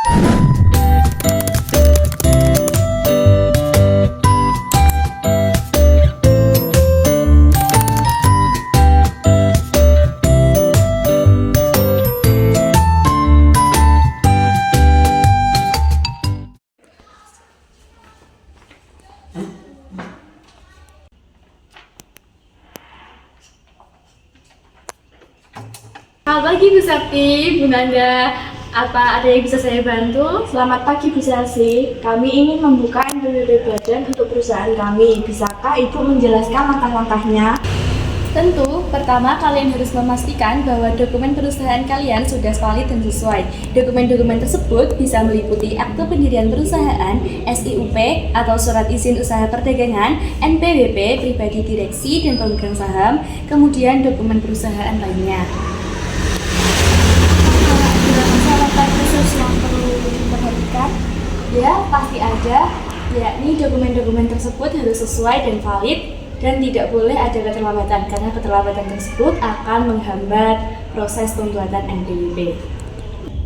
Selamat pagi Bu Sakti, Bu Nanda. Apa ada yang bisa saya bantu? Selamat pagi Bu Selsi, kami ingin membuka NPWP badan untuk perusahaan kami. Bisakah Ibu menjelaskan langkah-langkahnya? Tentu, pertama kalian harus memastikan bahwa dokumen perusahaan kalian sudah valid dan sesuai. Dokumen-dokumen tersebut bisa meliputi akte pendirian perusahaan, SIUP atau surat izin usaha perdagangan, NPWP, pribadi direksi dan pemegang saham, kemudian dokumen perusahaan lainnya. Syarat khusus yang perlu diperhatikan? Ya, pasti ada, yakni dokumen-dokumen tersebut harus sesuai dan valid dan tidak boleh ada keterlambatan karena keterlambatan tersebut akan menghambat proses pembuatan NPWP.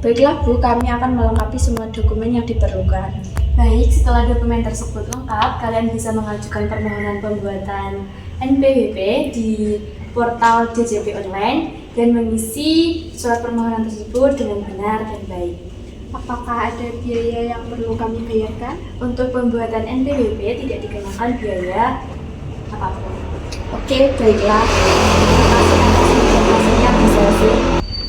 Baiklah Bu, kami akan melengkapi semua dokumen yang diperlukan. Baik, setelah dokumen tersebut lengkap, kalian bisa mengajukan permohonan pembuatan NPWP di portal DJP Online dan mengisi surat permohonan tersebut dengan benar dan baik. Apakah ada biaya yang perlu kami bayarkan? Untuk pembuatan NPWP tidak dikenakan biaya apapun. Oke, baiklah. Terima kasih atas informasinya Bu Selsi.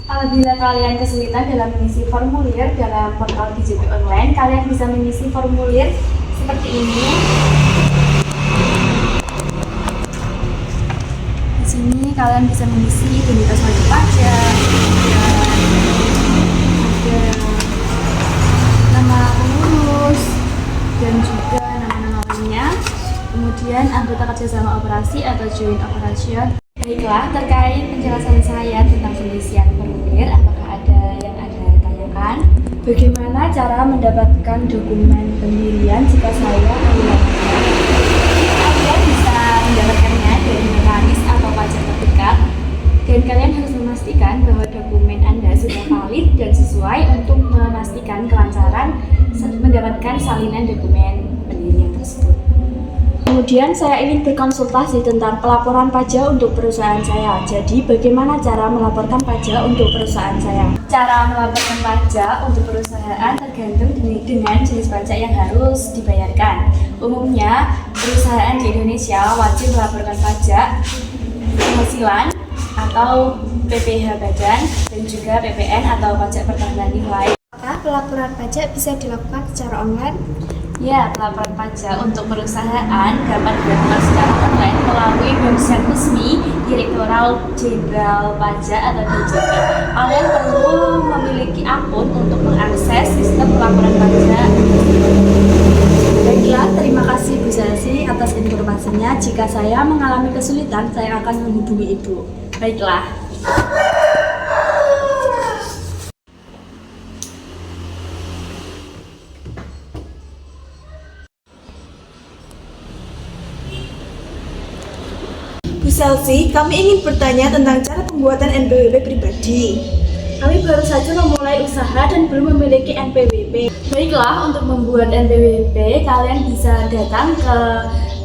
Apabila kalian kesulitan dalam mengisi formulir dalam portal DJP Online, kalian bisa mengisi formulir seperti ini. Di sini kalian bisa mengisi identitas wajib pajak, ada nama pengurus dan juga nama-nama lainnya. Kemudian anggota kerjasama operasi atau joint operation. Baiklah, terkait penjelasan saya tentang pengisian formulir, apakah ada yang Anda tanyakan? Bagaimana cara mendapatkan dokumen pendirian jika saya kehilangannya? Anda bisa mendapatkannya dari notaris atau pajak terdekat, dan kalian harus memastikan bahwa dokumen Anda sudah valid dan sesuai untuk memastikan kelancaran mendapatkan salinan dokumen pendirian tersebut. Kemudian saya ingin berkonsultasi tentang pelaporan pajak untuk perusahaan saya. Jadi bagaimana cara melaporkan pajak untuk perusahaan saya? Cara melaporkan pajak untuk perusahaan tergantung dengan jenis pajak yang harus dibayarkan. Umumnya, perusahaan di Indonesia wajib melaporkan pajak penghasilan atau PPh badan dan juga PPN atau pajak pertambahan nilai. Apakah pelaporan pajak bisa dilakukan secara online? Ya, pelaporan pajak untuk perusahaan dapat dilakukan secara online melalui website resmi Direktorat Jenderal Pajak atau DJP. Kalian perlu memiliki akun untuk mengakses sistem pelaporan pajak. Baiklah, terima kasih Bu Selsi atas informasinya. Jika saya mengalami kesulitan, saya akan menghubungi Ibu. Baiklah. Bu Selsi, kami ingin bertanya tentang cara pembuatan NPWP pribadi. Kami baru saja memulai usaha dan belum memiliki NPWP. Baiklah, untuk membuat NPWP, kalian bisa datang ke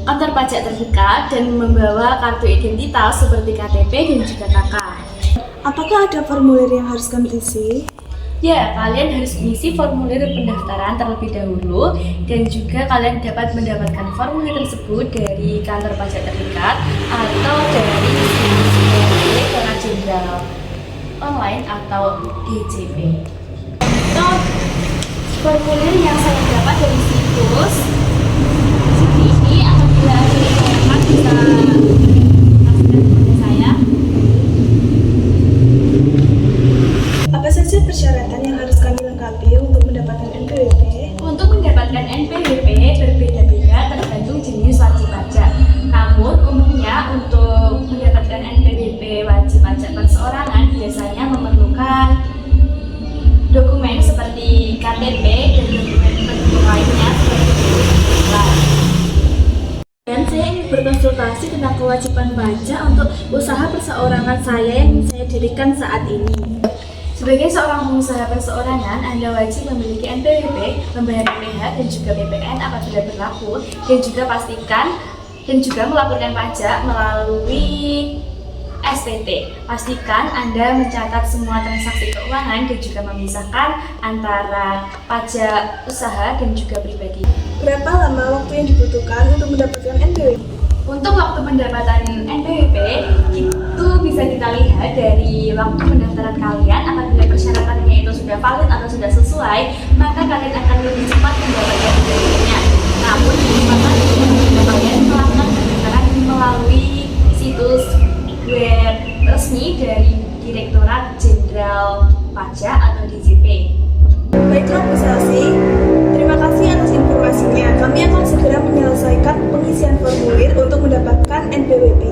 kantor pajak terdekat dan membawa kartu identitas seperti KTP dan juga KK. Apakah ada formulir yang harus kami isi? Ya, kalian harus mengisi formulir pendaftaran terlebih dahulu dan juga kalian dapat mendapatkan formulir tersebut dari kantor pajak terdekat atau dari Direktorat Jenderal Online atau DJP. Untuk formulir yang saya dapat dari situs seperti ini, apabila ada yang bisa kasihkan kepada saya. Apa saja persyaratan yang harus kami lengkapi untuk mendapatkan NPWP? Untuk mendapatkan NPWP berbeda-beda tergantung jenis wajib pajak. Namun umumnya untuk mendapatkan NPWP wajib pajak perseorangan biasanya memerlukan dokumen seperti KTP dan dokumen pendukung lainnya seperti kelas. Dan saya ingin berkonsultasi tentang kewajiban pajak untuk usaha perseorangan saya yang saya dirikan saat ini. Sebagai seorang pengusaha perseorangan, Anda wajib memiliki NPWP, membayar PPh dan juga PPN apabila berlaku, dan juga melaporkan pajak melalui SPT. Pastikan Anda mencatat semua transaksi keuangan dan juga memisahkan antara pajak usaha dan juga pribadi. Berapa lama waktu yang dibutuhkan untuk mendapatkan NPWP? Untuk waktu pendapatan NPWP itu bisa kita lihat dari waktu pendaftaran kalian. Apabila persyaratannya itu sudah valid atau sudah sesuai, maka kalian akan lebih cepat mendapatkan NPWP-nya. Namun disempatkan jika kalian melakukan pendaftaran melalui situs web resmi dari Direktorat Jenderal Pajak atau DJP. Baiklah Bu Selsi, terima kasih atas informasinya. Kami akan segera menyelesaikan pengisian formulir untuk mendapatkan NPWP.